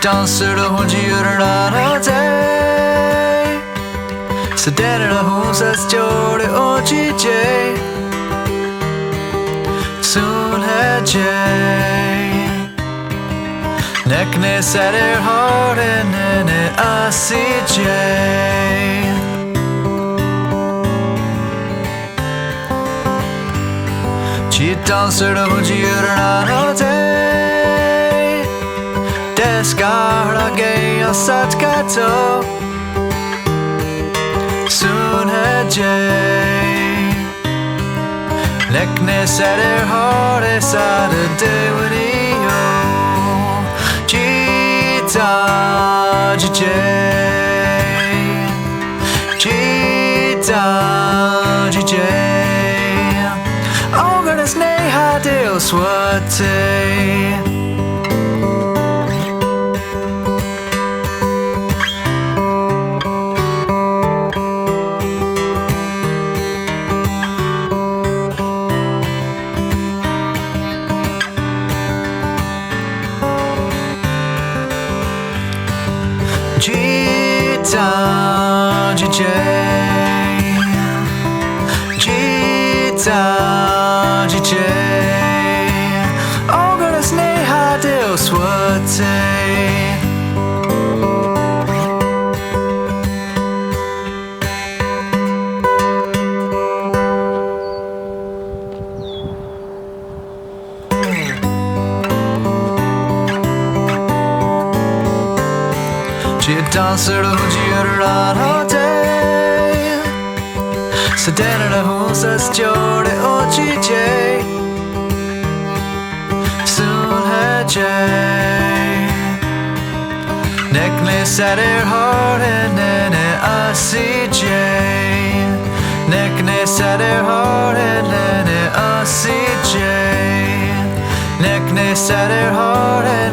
Tsi'ten'sheraho jiurarate Tsi'ten'sheraho sasjore OGJ Soon hajay Nekne sadir heart and nene ACJ Tsi'ten'sheraho jiurarate Descarage asatkato Soon hajay Nekne sadir heart esada dewanio Jita jj Ongaras neha deo swate Jita Ongaras neha deo swate Tsi'ten'sheraho jiurarate Tsi'ten'sheraho sasjore OGJ Soon hajay Nekne sadir heart and nene ACJ Nekne sadir heart and nene ACJ Nekne sadir heart and